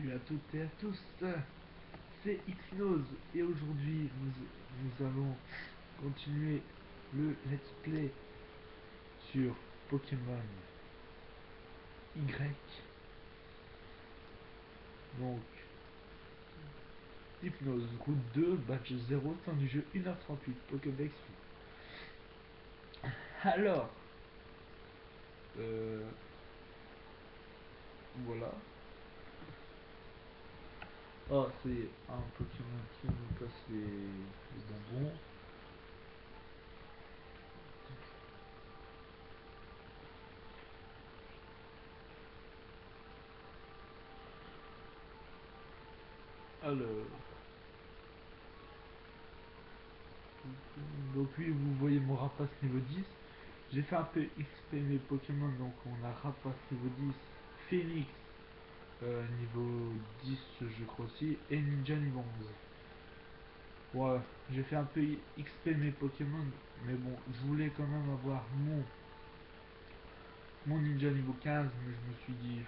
Salut à toutes et à tous, c'est Xnose et aujourd'hui nous allons continuer le let's play sur Pokémon Y. Donc, Hypnose, route 2, badge 0, temps du jeu 1h38, Pokédex. Alors, voilà. Oh, c'est un Pokémon qui nous casse les bonbons. Alors, donc oui, vous voyez mon rapace niveau 10. J'ai fait un peu XP mes Pokémon, donc on a rapace niveau 10, Phoenix niveau 10 je crois aussi, et Ninja niveau 11. Ouais, j'ai fait un peu XP mes Pokémon, mais bon, je voulais quand même avoir mon Ninja niveau 15, mais je me suis dit,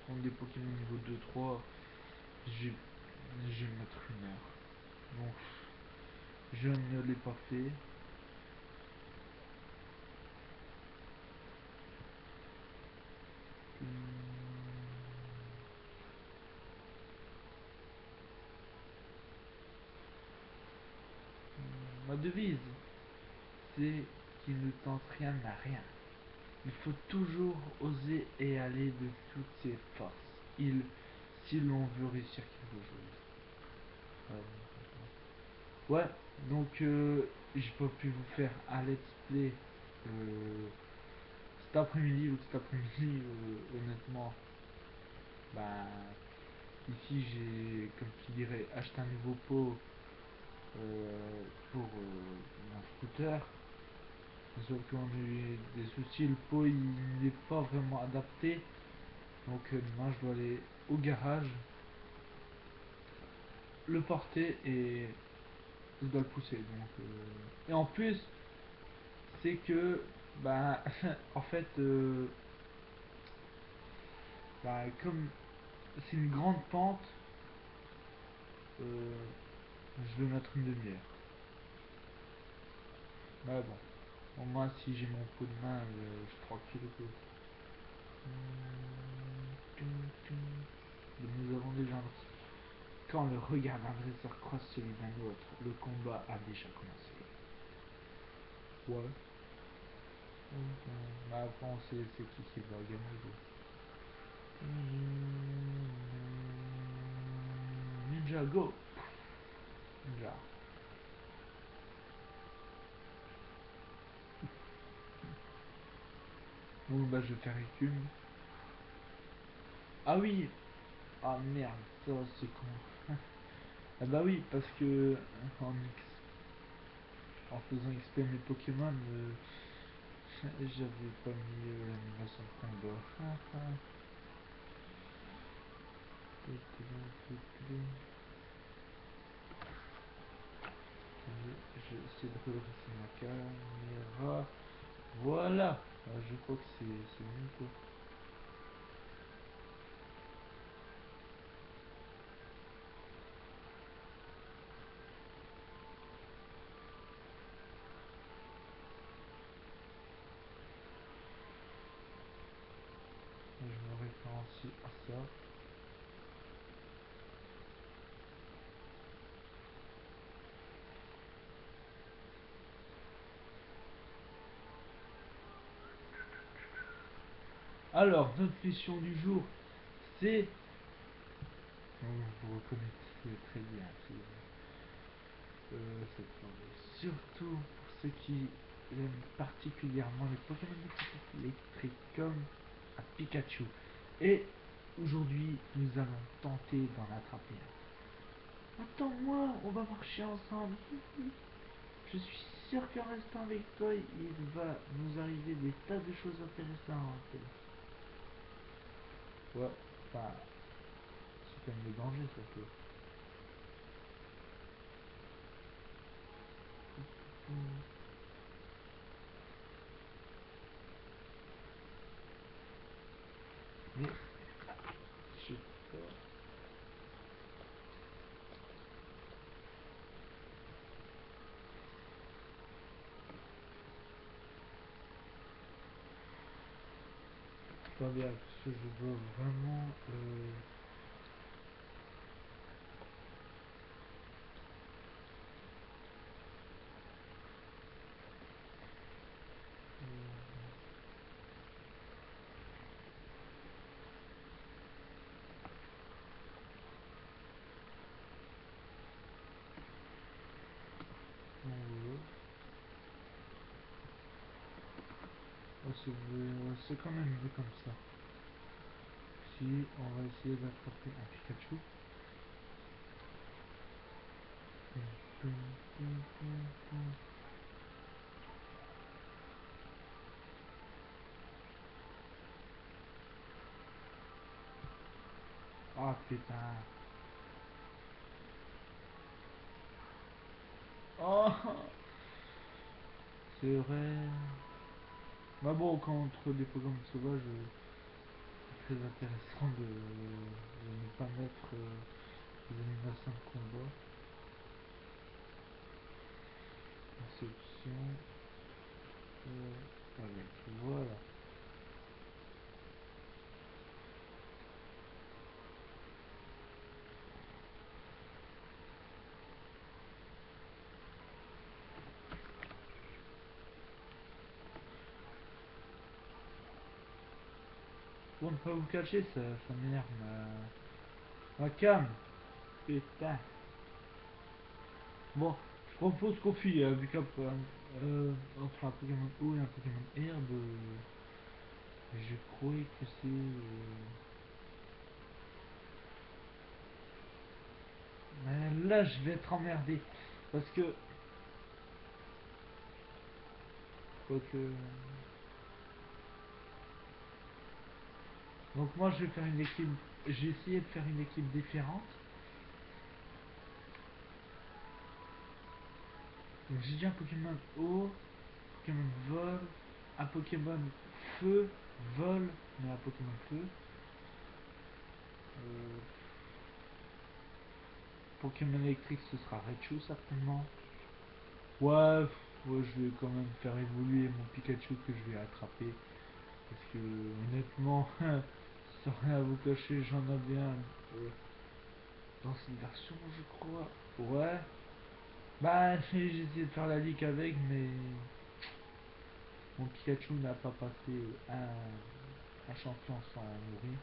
prendre des Pokémon niveau 2-3, je vais mettre une heure. Donc, je ne l'ai pas fait. Ma devise, c'est qu'il ne tente rien à rien. Il faut toujours oser et aller de toutes ses forces. Si l'on veut réussir quelque chose. Ouais, donc j'ai pas pu vous faire un let's play cet après-midi ou cet après-midi, honnêtement. Bah, ici j'ai, comme qui dirait, acheté un nouveau pot pour mon scooter. Sauf qu'on a eu des soucis, le pot il n'est pas vraiment adapté. Donc demain je dois aller au garage, le porter et je dois le pousser. Donc, et en plus, c'est que, bah, en fait, bah, comme c'est une grande pente, je vais mettre une demi-heure. Mais bon, au moins si j'ai mon pot de main, je suis tranquille. Nous avons déjà un... Quand le regard d'un dresseur croise celui d'un autre, le combat a déjà commencé. Ouais. Bah après on sait c'est qui va gagner quoi. Ninja go. Ninja. Bon bah je vais faire écume. Ah oui. Ah merde, ça c'est con. Ah bah oui parce que en faisant XP mes Pokémon, j'avais pas mis l'animation de combat. Je vais essayer de redresser ma caméra. Voilà. Je crois que c'est mieux quoi. Je me référencie à ça. Alors, notre mission du jour, c'est... vous reconnaissez très bien cette phrase. Surtout pour ceux qui aiment particulièrement les Pokémon électriques comme un Pikachu. Et aujourd'hui, nous allons tenter d'en attraper un. Attends-moi, on va marcher ensemble. Je suis sûr qu'en restant avec toi, il va nous arriver des tas de choses intéressantes. Ouais, enfin, c'est comme le danger, ça fait. Mais, je sais pas. Attendez, parce que je dois vraiment... c'est quand même mieux comme ça. Si on va essayer d'attraper un Pikachu. Oh putain. Oh, c'est vrai. Bah bon, contre des Pokémon sauvages, c'est très intéressant de ne pas mettre des animations de combat. Réception. Avec, voilà. Pour ne pas vous cacher, ça m'énerve ma cam. Putain. Bon, je propose qu'on file vu entre un Pokémon eau et un Pokémon herbe, je croyais que c'est... Mais là, je vais être emmerdé. Parce que... Quoique... Donc moi, je vais faire une équipe... J'ai essayé de faire une équipe différente. Donc j'ai dit un Pokémon eau, Pokémon vol, un Pokémon feu, vol, mais un Pokémon feu. Euh, Pokémon électrique, ce sera Raichu certainement. Ouais, ouais, je vais quand même faire évoluer mon Pikachu que je vais attraper. Parce que honnêtement, sans rien à vous cacher, j'en avais un dans cette version, je crois. Ouais. Bah, j'ai essayé de faire la ligue avec, mais mon Pikachu n'a pas passé un champion sans mourir.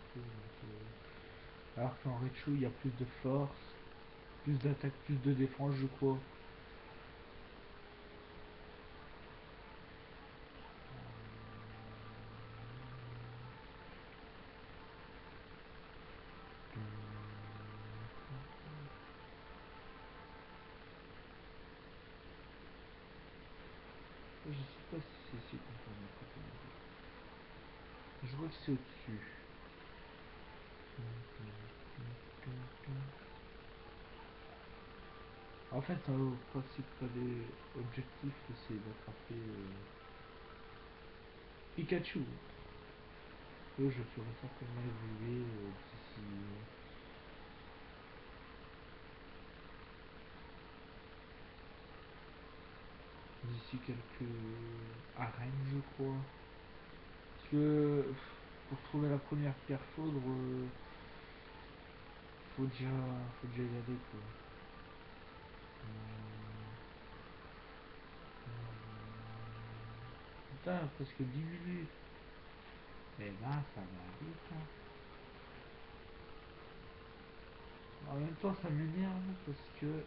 Alors qu'en Raichu, il y a plus de force, plus d'attaque, plus de défense, je crois. Je sais pas si c'est ici qu'on peut mettre Je vois que c'est au-dessus. En fait, le principal objectif, c'est d'attraper Pikachu. Je ferai certainement évoluer d'ici quelques arènes, je crois. Parce que pour trouver la première pierre faudre, faut déjà y aller quoi. Putain, presque 10 minutes. Eh ben, ça va vite. Hein. En même temps, ça m'énerve parce que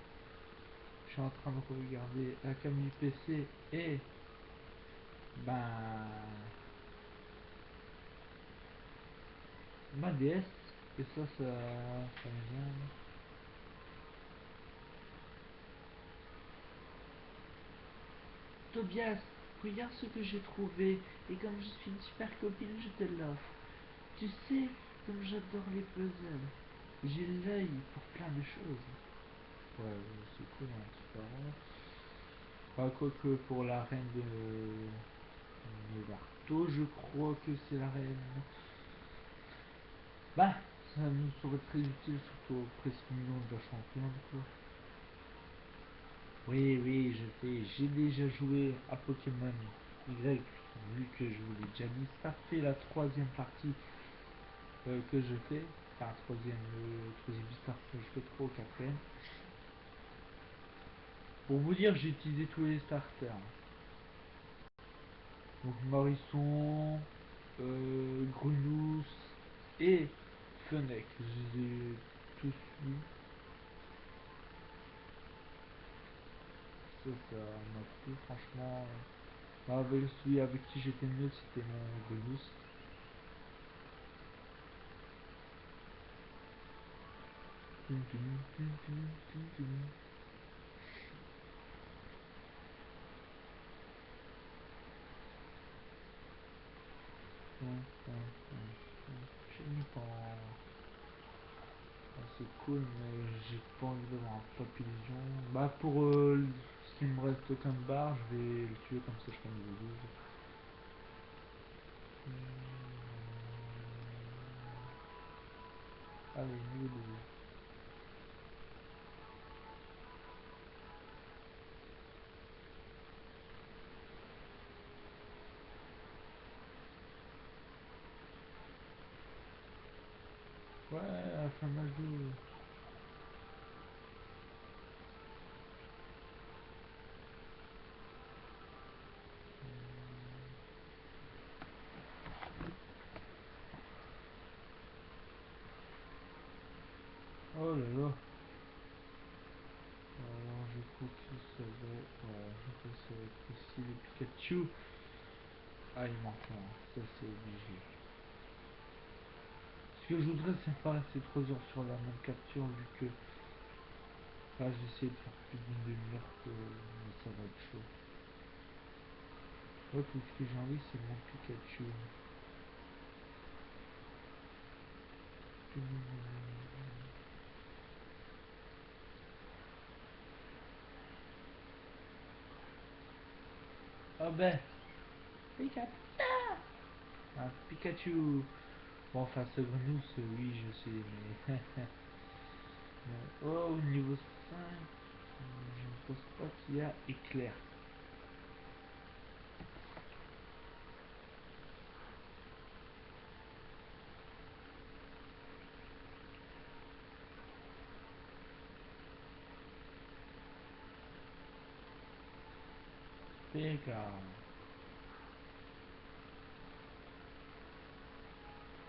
je suis en train de regarder la cam du PC et ben ma DS et ça m'énerve. Tobias, regarde ce que j'ai trouvé et comme je suis une super copine, je te l'offre. Tu sais, comme j'adore les puzzles, j'ai l'œil pour plein de choses. Ouais, c'est cool, hein, c'est pas vrai. Pas quoique pour la reine de Nevarto, je crois que c'est la reine. Bah, ça nous serait très utile, surtout au presque million de la championne, quoi. Oui, oui, je sais, j'ai déjà joué à Pokémon Y vu que je vous l'ai déjà dit, ça fait la troisième partie que je fais. Enfin, troisième histoire que je fais, trop, quatrième. Pour vous dire, j'ai utilisé tous les starters. Donc Morisson, Grunous et Fennec. Je les ai tous eus. Ça m'a plu, franchement. Avec celui avec qui j'étais mieux, c'était mon Grunous. J'ai mis pas. C'est cool, mais j'ai pas envie d'avoir un papillon. Bah, pour ce qui me reste comme barre, je vais le tuer comme ça, je serai niveau 12. Allez, niveau 12. Ouais, la femme à jour. Oh là là. Alors, je crois que ça va. Ouais, je crois que ça va être ici le Pikachu. Ah, il manque un. Ça, c'est obligé. Ce que je voudrais, c'est pas rester 3 heures sur la même capture, vu que là, j'essaie de faire plus d'une demi-heure que ça va être chaud. Ouais, tout ce que j'ai envie, c'est mon Pikachu. Ah ben, Pikachu. Un Pikachu. Bon, enfin, ce grenouille, oui, je sais, mais... Oh, niveau 5, je ne pense pas qu'il y a éclair.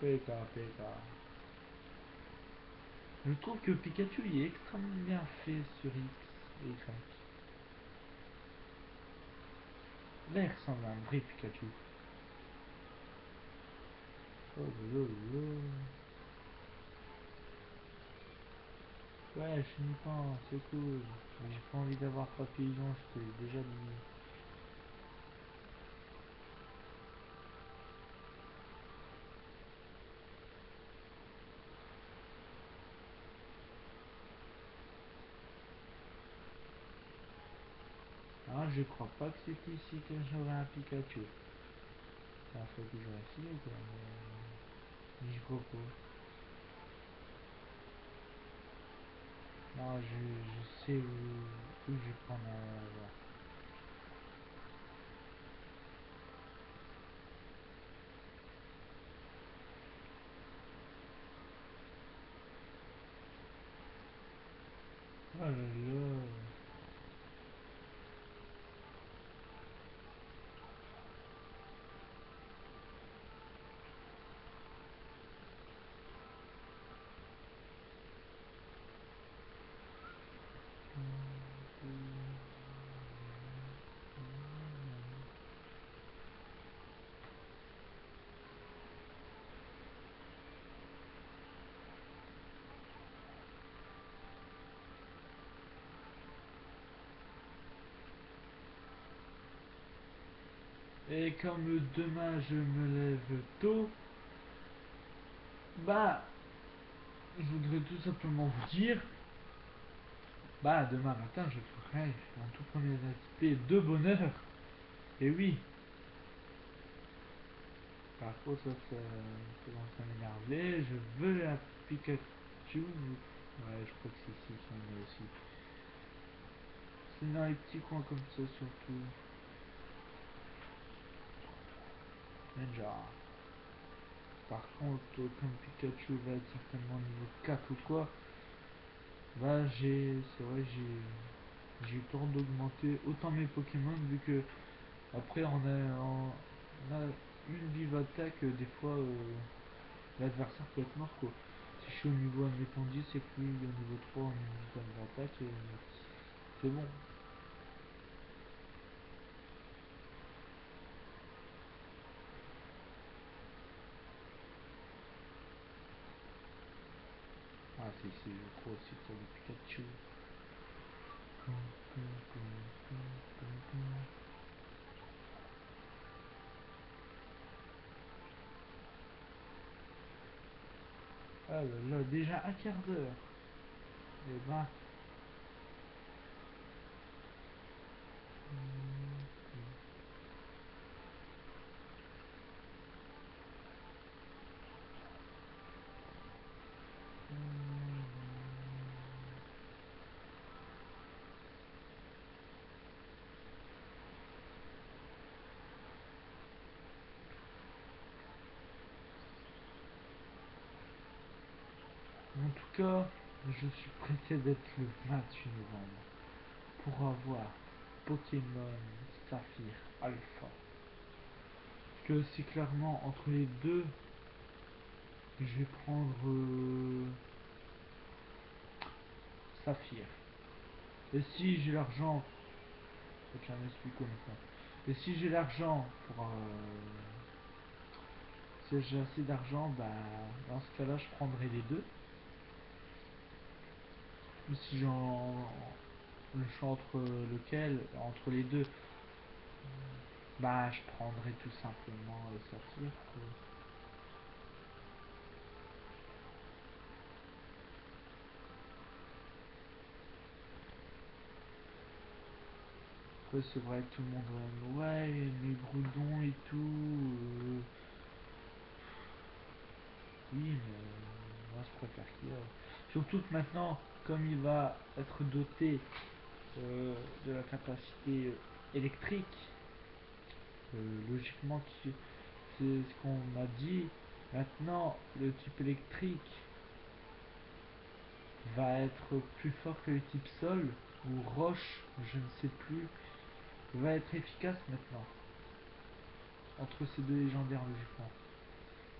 PK. PK. Je trouve que Pikachu il est extrêmement bien fait sur X et Y. Là, il ressemble à un vrai Pikachu. Oh là là. Ouais, je finis pas, c'est cool. Mais j'ai pas envie d'avoir papillon, je te l'ai déjà dit. Ah, je crois pas que c'est ici que j'aurai un Pikachu. Ça faut que je essayer quoi, mais j'y crois pas. Non, je sais où je vais prendre un avoir. Oh là là. Et comme demain je me lève tôt, bah, je voudrais tout simplement vous dire, bah, demain matin je ferai mon tout premier aspect de bonheur. Et oui, par contre, ça commence à m'énerver. Je veux un Pikachu. Ouais, je crois que c'est ici qu'il y en a aussi. C'est dans les petits coins comme ça surtout. Ninja. Par contre, comme Pikachu va être certainement niveau 4 ou quoi, bah c'est vrai, j'ai eu peur d'augmenter autant mes Pokémon vu que après on a une vive attaque, des fois l'adversaire peut être mort quoi. Si je suis au niveau admettons 10 et que lui il est au niveau 3 en une vive attaque, c'est bon. Ah c'est je crois aussi pour le Pikachu. Ah là là, déjà un quart d'heure. Et ben. En tout cas, je suis pressé d'être le 28 novembre pour avoir Pokémon Saphir Alpha. Parce que si clairement entre les deux, je vais prendre Saphir. Et si j'ai l'argent, faut un esprit comme ça. Et si j'ai l'argent pour si j'ai assez d'argent, bah dans ce cas-là, je prendrai les deux. Mais si j'en le choix entre lequel, entre les deux, bah je prendrai tout simplement Saphir. Après c'est vrai que tout le monde ouais mais Groudon et tout. Oui mais moi je préfère qu'il a. Surtout que maintenant, comme il va être doté de la capacité électrique, logiquement c'est ce qu'on m'a dit. Maintenant, le type électrique va être plus fort que le type sol ou roche, je ne sais plus, va être efficace maintenant entre ces deux légendaires logiquement.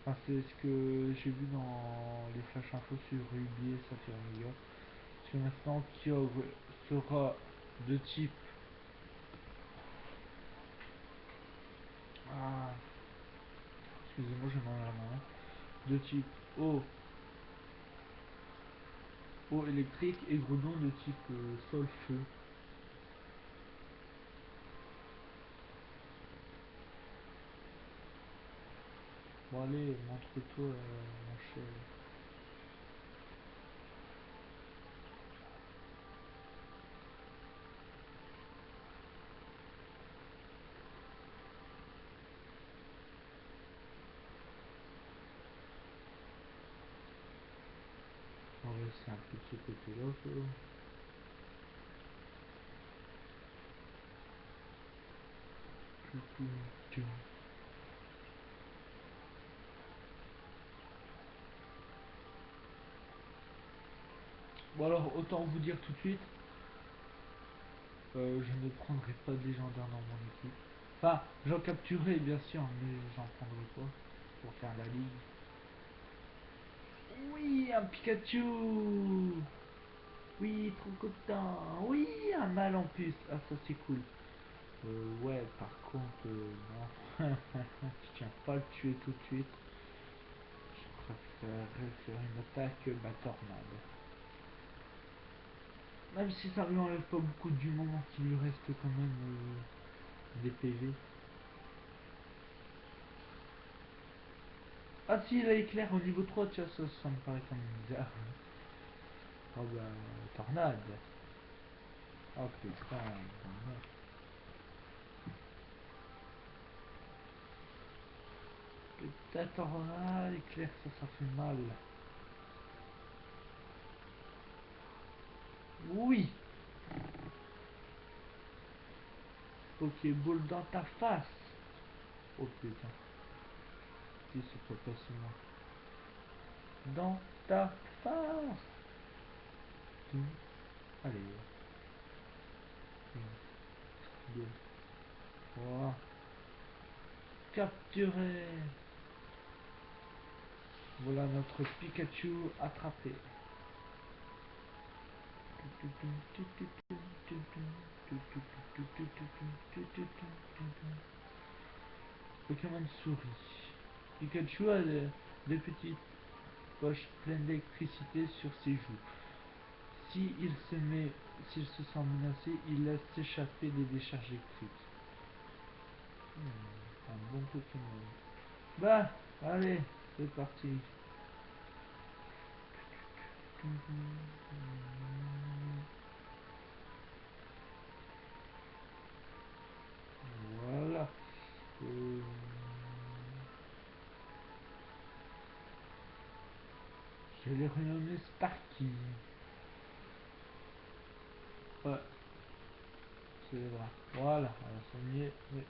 Enfin, c'est ce que j'ai vu dans les flash infos sur Ruby et Saphir Omega. Parce que maintenant Kyogre sera de type ah excusez-moi j'ai mal à la main. De type eau électrique et Groudon de type sol feu. Bon allez, montre-toi mon cher. On va laisser un peu de ce côté là ça. Bon alors autant vous dire tout de suite, je ne prendrai pas de légendaire dans mon équipe. Enfin, j'en capturerai bien sûr, mais j'en prendrai pas pour faire la ligue. Oui, un Pikachu. Oui, trop content. Oui, un mal en plus. Ah, ça c'est cool. Ouais, par contre, non. Je tiens pas à le tuer tout de suite. Je préférerais faire une attaque ma tornade. Même si ça lui enlève pas beaucoup du moment qu'il lui reste quand même des PV. Ah si, il a éclair au niveau 3 tiens, ça me paraît quand même bizarre. Oh bah, tornade. Oh putain, tornade. Putain, tornade, éclair, ça fait mal. Oui. Ok, boule dans ta face. Oh putain. ressusciter ce papa moi dans ta face. Allez. 1, 2, 3. Capturé. Voilà notre Pikachu attrapé. Pokémon souris. Pikachu a des petites poches pleines d'électricité sur ses joues. S'il se sent menacé, il laisse s'échapper des décharges électriques. Un bon Pokémon. Bah, allez, c'est parti. Voilà. Je l'ai renommé Sparky. Ouais, c'est vrai. Voilà, on a soigné les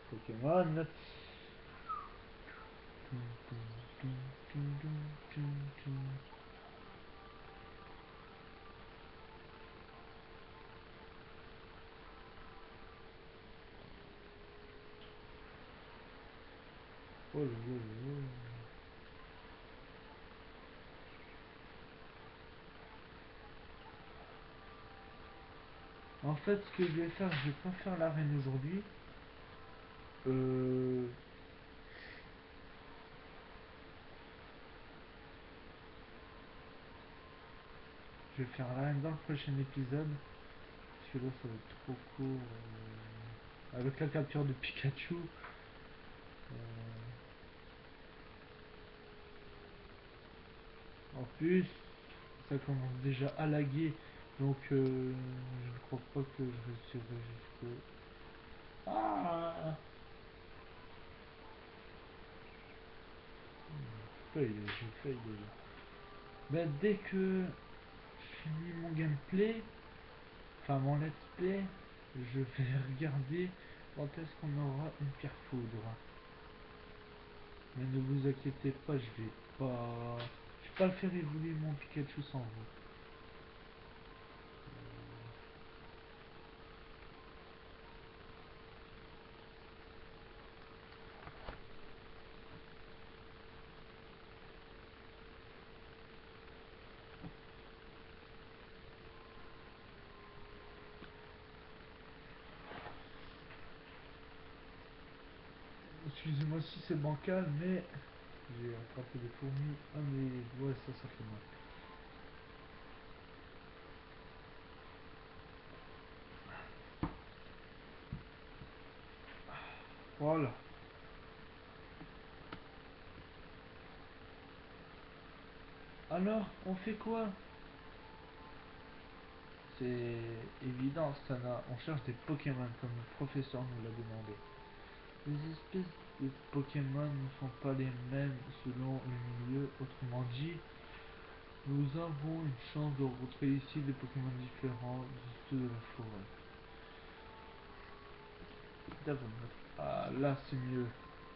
Pokémon. Oh là là là. En fait, ce que je vais faire, je vais pas faire l'arène aujourd'hui. Je vais faire l'arène dans le prochain épisode. Parce que là, ça va être trop court. Avec la capture de Pikachu. En plus, ça commence déjà à laguer. Donc, je ne crois pas que je réussirai jusqu'au... Ah, j'ai failli déjà. Ben, dès que je finis mon gameplay, enfin mon let's play, je vais regarder quand est-ce qu'on aura une pierre foudre. Mais ne vous inquiétez pas, je vais pas faire évoluer mon Pikachu sans vous. Excusez-moi si c'est bancal, mais j'ai attrapé des fourmis à mes doigts et ça fait mal. Voilà. Alors, on fait quoi? C'est évident, Stana. On cherche des Pokémon comme le professeur nous l'a demandé. Les espèces de Pokémon ne sont pas les mêmes selon le milieu. Autrement dit, nous avons une chance de rencontrer ici des Pokémon différents de ceux de la forêt. Ah, là c'est mieux.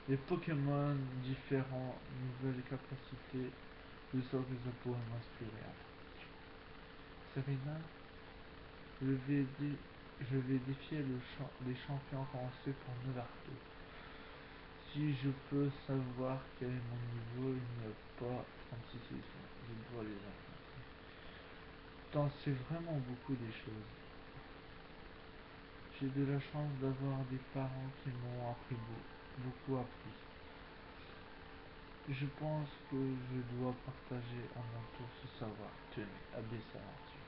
Des Pokémon différents, nouvelles capacités. Je sens que ça pourrait m'inspirer. Serena, je vais défier les champions commencés pour Novarto. Si je peux savoir quel est mon niveau, il n'y a pas 36 sessions. Je dois les affronter. T'en sais vraiment beaucoup des choses. J'ai de la chance d'avoir des parents qui m'ont beaucoup appris. Je pense que je dois partager à mon tour ce savoir. Tenez, ABC Aventure.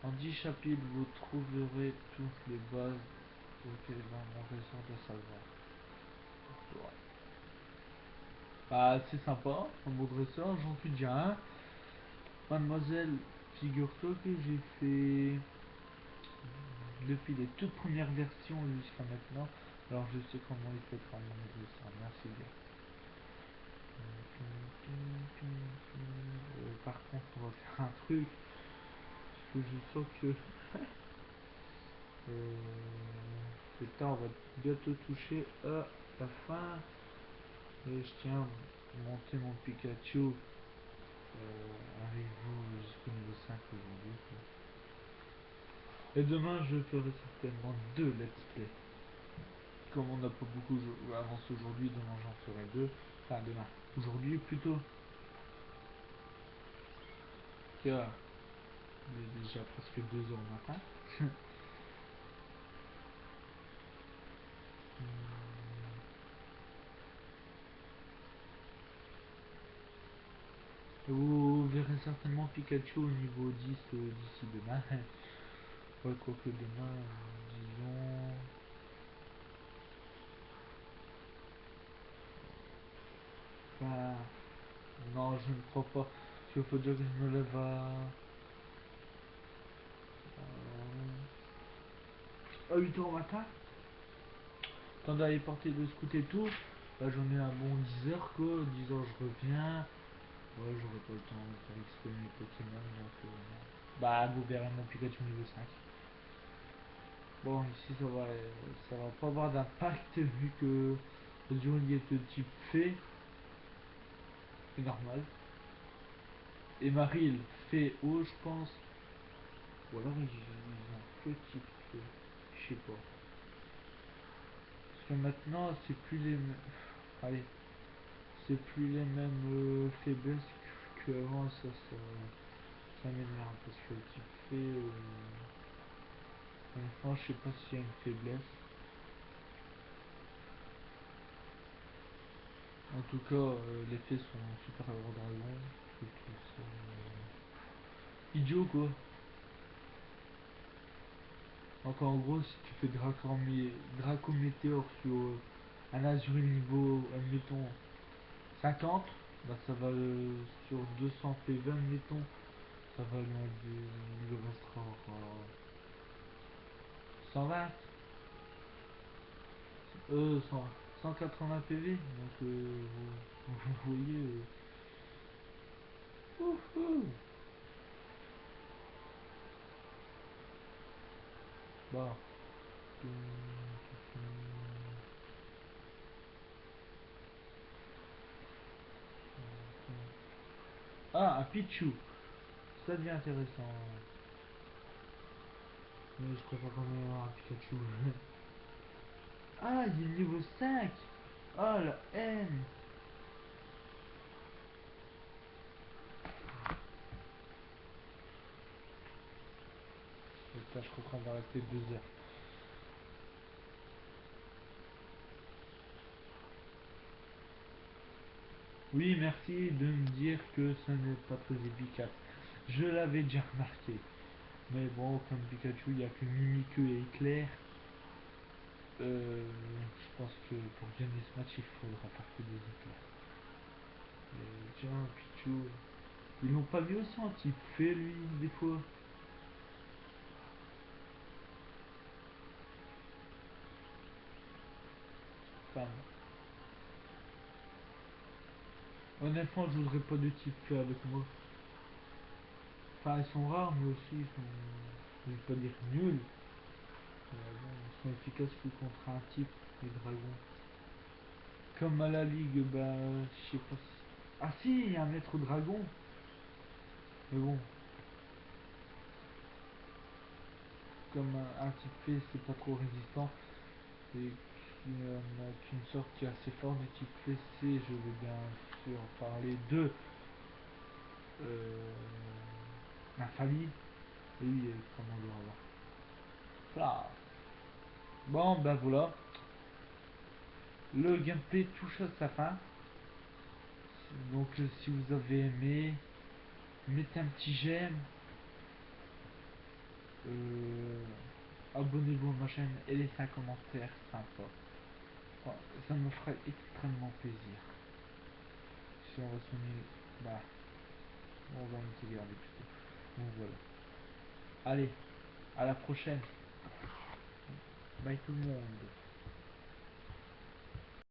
En 10 chapitres, vous trouverez toutes les bases auxquelles mon réseau de savoir. Ouais. Bah, c'est sympa, un mot dresseur, j'en suis déjà un. Mademoiselle, figure-toi que j'ai fait depuis les toutes premières versions jusqu'à maintenant. Alors je sais comment il faut être un mot dresseur. Merci bien. Par contre, on va faire un truc. Parce que je sens que c'est tard, on va bientôt toucher à la fin Et je tiens à monter mon Pikachu avec vous jusqu'au niveau 5 aujourd'hui, quoi. Et demain je ferai certainement 2 let's play. Comme on n'a pas beaucoup avancé aujourd'hui, demain j'en ferai 2. Enfin demain. Aujourd'hui plutôt. Car il est déjà presque 2 heures du matin. Vous verrez certainement Pikachu au niveau 10 d'ici demain. Ouais, quoique demain, disons... Enfin, non, je ne crois pas. Parce qu'il faut dire que je me lève à 8 heures au matin. Tant d'aller porter le scout et tout. Là, j'en ai un bon 10 heures, quoi. 10 heures, je reviens. Ouais, j'aurai pas le temps de faire exprimer mes Pokémon, donc... Bah, vous verrez mon Pikachu niveau 5. Bon, ici, ça va pas avoir d'impact, vu que le duo est de type fée. C'est normal. Et Maril fait eau, je pense. Ou alors ils ont que type fée. Je sais pas. Parce que maintenant, c'est plus les mêmes... Allez. C'est plus les mêmes faiblesses qu'avant. Ça m'énerve. Parce que le type fée... honnêtement, je sais pas s'il y a une faiblesse. En tout cas, les fées sont super héros dragon. Je trouve ça... idiot, quoi. Donc en gros, si tu fais Draco Météor sur un Azuril niveau, admettons, 50, bah ça va sur 200 PV, admettons, ça va lui restera 120, 120, 180 PV, donc vous voyez, ouhou. Bah, ah, un Pichu, ça devient intéressant. Mais je préfère quand même avoir un Pikachu. Ah, il est niveau 5. Oh la haine. Putain, je crois qu'on va rester 2 heures. Oui, merci de me dire que ce n'est pas très efficace. Je l'avais déjà remarqué. Mais bon, comme Pikachu, il n'y a que Mimikyu et Éclair. Je pense que pour gagner ce match, il faudra faire que des éclairs. Et tiens, Pichu. Ils l'ont pas mis aussi en type fée, lui, des fois. Enfin, honnêtement, je voudrais pas de type fée avec moi. Enfin, ils sont rares, mais aussi ils sont, je vais pas dire nuls. Bon, ils sont efficaces que contre un type, les dragons. Comme à la ligue, bah, je sais pas si... Ah si, il y a un maître dragon. Mais bon, comme un type fée, c'est pas trop résistant. Et qu'il y en a qu'une sorte qui est assez forte du type fée, c'est, je vais bien sûr parler de... Nymphalie. Et lui, il est extrêmement dur à voir. Voilà. Bon, ben voilà. Le gameplay touche à sa fin. Donc si vous avez aimé, mettez un petit j'aime, euh, abonnez-vous à ma chaîne et laissez un commentaire sympa. Enfin, ça me ferait extrêmement plaisir. Si on va sonner, bah, on va me sauvegarder plutôt. Donc voilà. Allez, à la prochaine. Bye tout le monde.